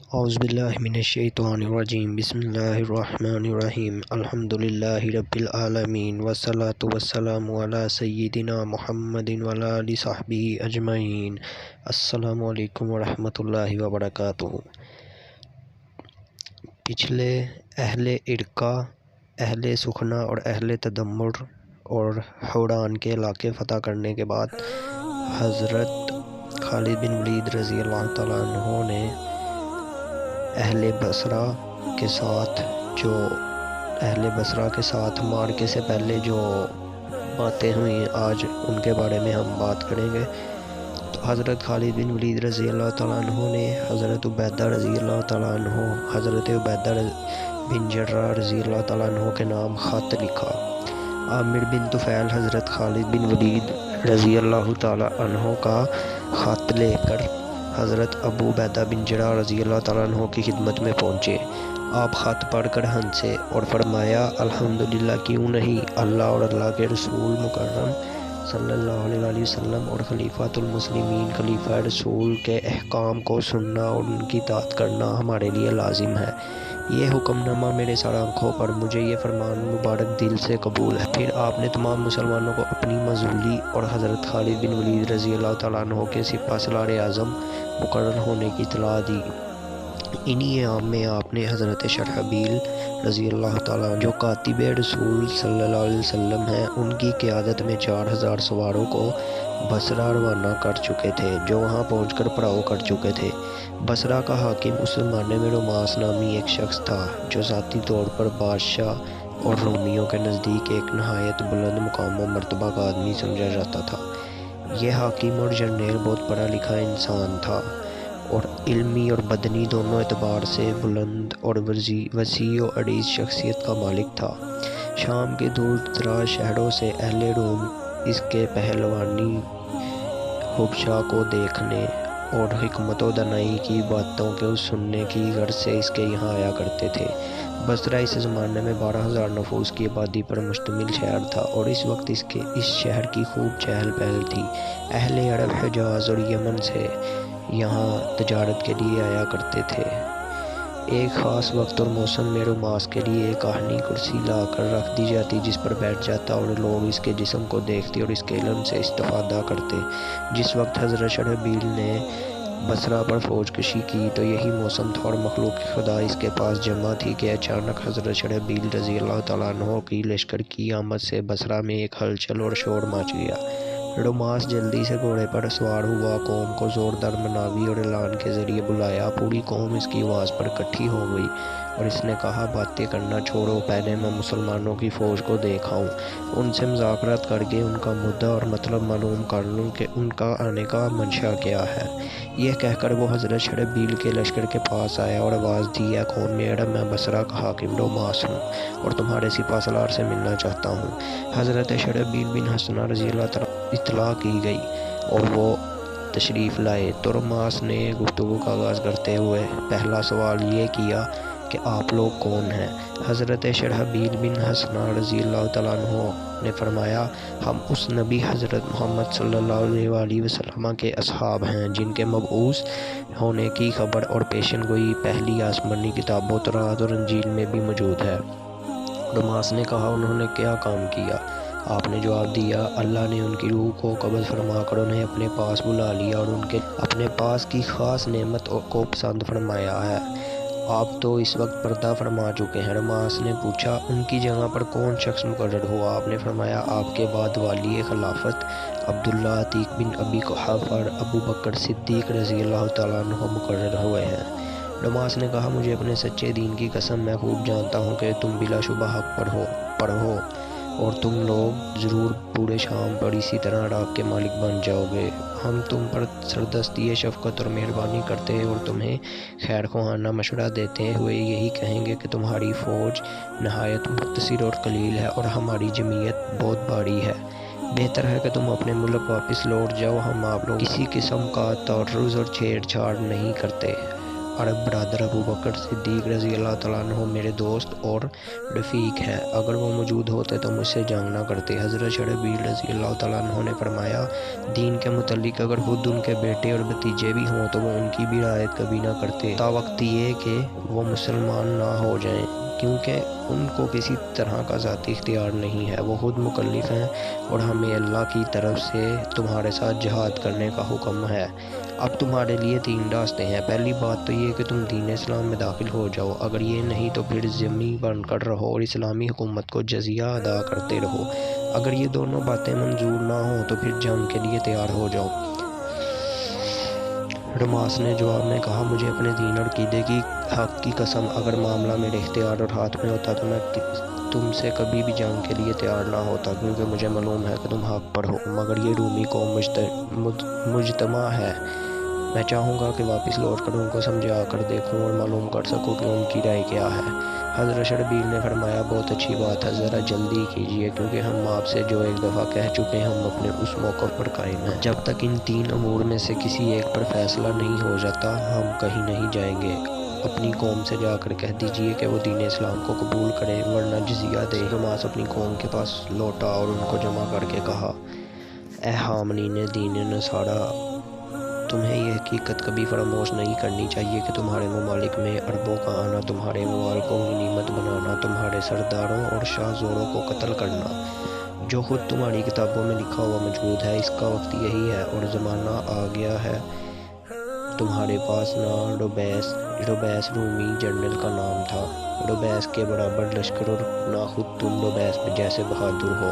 اعوذ باللہ من الشیطان الرجیم بسم اللہ الرحمن الرحیم الحمدللہ رب العالمین والصلاة والسلام علی سیدنا محمد وعلی آلہ صحبہ اجمعین۔ السلام علیکم ورحمۃ اللہ وبرکاتہ۔ پچھلے اہل ارقہ، اہل سکھنا اور اہل تدمر اور حوران کے علاقے فتح کرنے کے بعد حضرت خالد بن ولید رضی اللہ تعالیٰ عنہ نے اہل بصرہ کے ساتھ مارکے سے پہلے جو باتیں ہوئیں آج ان کے بارے میں ہم بات کریں گے۔ تو حضرت خالد بن ولید رضی اللہ تعالیٰ عنہ نے حضرت عبیدہ رضی اللہ تعالیٰ عنہ، حضرت عبیدہ بن جرح رضی اللہ تعالیٰ عنہ کے نام خط لکھا۔ عامر بن طفیل حضرت خالد بن ولید رضی اللہ تعالیٰ عنہ کا خط لے کر حضرت ابو عبیدہ بن جرح رضی اللہ تعالیٰ عنہ کی خدمت میں پہنچے۔ آپ خط پڑھ کر ہنسے اور فرمایا، الحمدللہ کیوں نہیں، اللہ اور اللہ کے رسول مکرم صلی اللہ علیہ وآلہ وسلم اور خلیفۃ المسلمین خلیفہ رسول کے احکام کو سننا اور ان کی اطاعت کرنا ہمارے لیے لازم ہے۔ یہ حکم نامہ میرے سر آنکھوں پر، مجھے یہ فرمان مبارک دل سے قبول ہے۔ پھر آپ نے تمام مسلمانوں کو اپنی معزولی اور حضرت خالد بن ولید رضی اللہ تعالیٰ عنہ کے سپہ سالار اعظم مقرر ہونے کی اطلاع دی۔ انہی ایام میں آپ نے حضرت شرحبیل رضی اللہ تعالیٰ جو کاتب رسول صلی اللہ علیہ وسلم ہیں، ان کی قیادت میں 4000 سواروں کو بصرہ روانہ کر چکے تھے، جو وہاں پہنچ کر پڑاؤ کر چکے تھے۔ بصرہ کا حاکم اس زمانے میں روماس نامی ایک شخص تھا، جو ذاتی طور پر بادشاہ اور رومیوں کے نزدیک ایک نہایت بلند مقام و مرتبہ کا آدمی سمجھا جاتا تھا۔ یہ حاکم اور جرنیل بہت پڑھا لکھا انسان تھا اور علمی اور بدنی دونوں اعتبار سے بلند اور وسیع و عریض شخصیت کا مالک تھا۔ شام کے دور دراز شہروں سے اہل روم اس کے پہلوانی حبشہ کو دیکھنے اور حکمت و دانائی کی باتوں کو سننے کی غرض سے اس کے یہاں آیا کرتے تھے۔ بصرہ اس زمانے میں 12000 نفوس کی آبادی پر مشتمل شہر تھا اور اس وقت اس شہر کی خوب چہل پہل تھی۔ اہل عرب حجاز اور یمن سے یہاں تجارت کے لیے آیا کرتے تھے۔ ایک خاص وقت اور موسم میں روماس کے لیے ایک آہنی کرسی لا کر رکھ دی جاتی، جس پر بیٹھ جاتا اور لوگ اس کے جسم کو دیکھتے اور اس کے علم سے استفادہ کرتے۔ جس وقت حضرت شرحبیل نے بصرہ پر فوج کشی کی تو یہی موسم تھا اور مخلوق خدا اس کے پاس جمع تھی کہ اچانک حضرت شرحبیل رضی اللہ تعالیٰ عنہ کی لشکر کی آمد سے بصرہ میں ایک ہلچل اور شور مچ گیا۔ روماس جلدی سے گھوڑے پر سوار ہوا، قوم کو زوردار مناوی اور اعلان کے ذریعے بلایا۔ پوری قوم اس کی آواز پر اکٹھی ہو گئی اور اس نے کہا، باتیں کرنا چھوڑو، پہلے میں مسلمانوں کی فوج کو دیکھ آؤں، ان سے مذاکرات کر کے ان کا مدعا اور مطلب معلوم کر لوں کہ ان کا آنے کا منشا کیا ہے۔ یہ کہہ کر وہ حضرت شرحبیل کے لشکر کے پاس آیا اور آواز دی، اے قوم عرب، میں بصرہ کا حاکم روماس ہوں اور تمہارے سپہ سالار سے ملنا چاہتا ہوں۔ حضرت شرحبیل بن حسنہ رضی اللہ تعالیٰ اطلاع کی گئی اور وہ تشریف لائے تو روماس نے گفتگو کا آغاز کرتے ہوئے پہلا سوال یہ کیا کہ آپ لوگ کون ہیں؟ حضرت شرحبیل بن حسنہ رضی اللہ تعالیٰ عنہ نے فرمایا، ہم اس نبی حضرت محمد صلی اللہ علیہ وآلہ وسلم کے اصحاب ہیں جن کے مبعوث ہونے کی خبر اور پیشن گوئی پہلی آسمانی کتابوں تورات اور انجیل میں بھی موجود ہے۔ روماس نے کہا، انہوں نے کیا کام کیا؟ آپ نے جواب دیا، اللہ نے ان کی روح کو قبض فرما کر انہیں اپنے پاس بلا لیا اور ان کے اپنے پاس کی خاص نعمت کو پسند فرمایا ہے۔ آپ تو اس وقت پردہ فرما چکے ہیں۔ روماس نے پوچھا، ان کی جگہ پر کون شخص مقرر ہوا؟ آپ نے فرمایا، آپ کے بعد والی خلافت عبداللہ عتیق بن ابی قحافہ اور ابو بکر صدیق رضی اللہ تعالیٰ عنہ مقرر ہوئے ہیں۔ روماس نے کہا، مجھے اپنے سچے دین کی قسم، میں خوب جانتا ہوں کہ تم بلا شبہ حق پر ہو اور تم لوگ ضرور پورے شام پر اسی طرح عراق کے مالک بن جاؤ گے۔ ہم تم پر سردستی شفقت اور مہربانی کرتے ہیں اور تمہیں خیر خواہانہ مشورہ دیتے ہوئے یہی کہیں گے کہ تمہاری فوج نہایت مختصر اور قلیل ہے اور ہماری جمعیت بہت بڑی ہے۔ بہتر ہے کہ تم اپنے ملک واپس لوٹ جاؤ، ہم آپ لوگ کسی قسم کا تعرض اور چھیڑ چھاڑ نہیں کرتے۔ عرب برادر ابو بکر صدیق رضی اللہ تعالیٰ عنہ میرے دوست اور رفیق ہیں، اگر وہ موجود ہوتے تو مجھ سے جنگ نہ کرتے۔ حضرت شرحبیل رضی اللہ تعالیٰ عنہ نے فرمایا، دین کے متعلق اگر خود ان کے بیٹے اور بھتیجے بھی ہوں تو وہ ان کی بھی رعایت کبھی نہ کرتے تا وقت یہ کہ وہ مسلمان نہ ہو جائیں، کیونکہ ان کو کسی طرح کا ذاتی اختیار نہیں ہے، وہ خود مکلف ہیں اور ہمیں اللہ کی طرف سے تمہارے ساتھ جہاد کرنے کا حکم ہے۔ اب تمہارے لیے 3 راستے ہیں۔ پہلی بات تو یہ کہ تم دین اسلام میں داخل ہو جاؤ، اگر یہ نہیں تو پھر ذمہ بن کر رہو اور اسلامی حکومت کو جزیہ ادا کرتے رہو، اگر یہ دونوں باتیں منظور نہ ہوں تو پھر جنگ کے لیے تیار ہو جاؤ۔ رماس نے جواب میں کہا، مجھے اپنے دین اور عقیدے کی حق کی قسم، اگر معاملہ میرے اختیار اور ہاتھ میں ہوتا تو میں تم سے کبھی بھی جنگ کے لیے تیار نہ ہوتا، کیونکہ مجھے معلوم ہے کہ تم حق پر ہو، مگر یہ رومی قوم مجتمع ہے، میں چاہوں گا کہ واپس لوٹ کر ان کو سمجھا کر دیکھوں اور معلوم کر سکوں کہ ان کی رائے کیا ہے۔ حضرت شرحبیل نے فرمایا، بہت اچھی بات ہے، ذرا جلدی کیجیے، کیونکہ ہم آپ سے جو ایک دفعہ کہہ چکے ہم اپنے اس موقف پر قائم ہیں۔ جب تک ان 3 امور میں سے کسی ایک پر فیصلہ نہیں ہو جاتا ہم کہیں نہیں جائیں گے۔ اپنی قوم سے جا کر کہہ دیجیے کہ وہ دین اسلام کو قبول کرے ورنہ جزیہ دے۔ رماس اپنی قوم کے پاس لوٹا اور ان کو جمع کر کے کہا، اے حاملین دین نصارہ، تمہیں یہ حقیقت کبھی فراموش نہیں کرنی چاہیے کہ تمہارے ممالک میں عربوں کا آنا، تمہارے اموال کو غنیمت بنانا، تمہارے سرداروں اور شاہ زوروں کو قتل کرنا، جو خود تمہاری کتابوں میں لکھا ہوا موجود ہے، اس کا وقت یہی ہے اور زمانہ آ گیا ہے۔ تمہارے پاس نہ روبیس رومی جنرل کا نام تھا، روبیس کے برابر لشکر، اور نہ خود تم روبیس جیسے بہادر ہو۔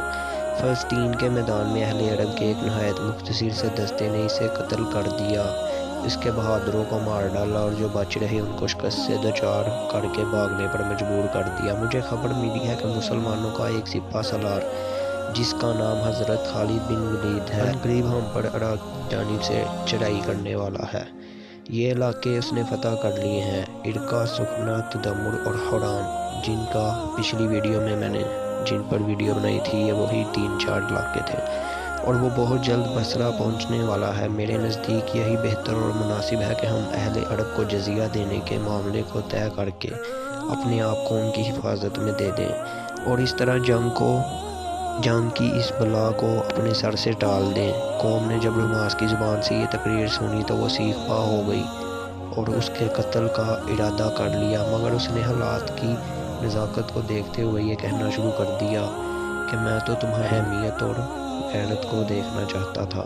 فلسطین کے میدان میں اہل عرب کے ایک نہایت مختصر سے دستے نے اسے قتل کر دیا، اس کے بہادروں کو مار ڈالا اور جو بچ رہے ان کو شکست سے دوچار کر کے بھاگنے پر مجبور کر دیا۔ مجھے خبر ملی ہے کہ مسلمانوں کا ایک سپہ سالار جس کا نام حضرت خالد بن ولید ہے قریب ہم پر عراق کی جانب سے چڑھائی کرنے والا ہے۔ یہ علاقے اس نے فتح کر لیے ہیں، عرقہ، سخنہ، تدمر اور حوران، جن پر ویڈیو بنائی تھی، یہ وہی 3-4 علاقے تھے، اور وہ بہت جلد بصرہ پہنچنے والا ہے۔ میرے نزدیک یہی بہتر اور مناسب ہے کہ ہم اہل عرب کو جزیہ دینے کے معاملے کو طے کر کے اپنے آپ کو ان کی حفاظت میں دے دیں، اور اس طرح جنگ کی اس بلا کو اپنے سر سے ٹال دیں۔ قوم نے جب رماس کی زبان سے یہ تقریر سنی تو وہ سیخ پا ہو گئی اور اس کے قتل کا ارادہ کر لیا، مگر اس نے حالات کی نزاکت کو دیکھتے ہوئے یہ کہنا شروع کر دیا کہ میں تو تمہاری اہمیت اور غیرت کو دیکھنا چاہتا تھا،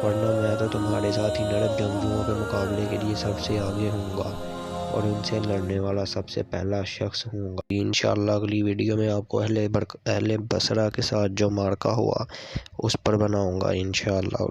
ورنہ میں تو تمہارے ساتھ ان عرب جنگجوؤں کے مقابلے کے لیے سب سے آگے ہوں گا اور ان سے لڑنے والا سب سے پہلا شخص ہوں گا۔ انشاءاللہ اگلی ویڈیو میں آپ کو اہل بصرہ کے ساتھ جو معرکہ ہوا اس پر بناؤں گا انشاءاللہ۔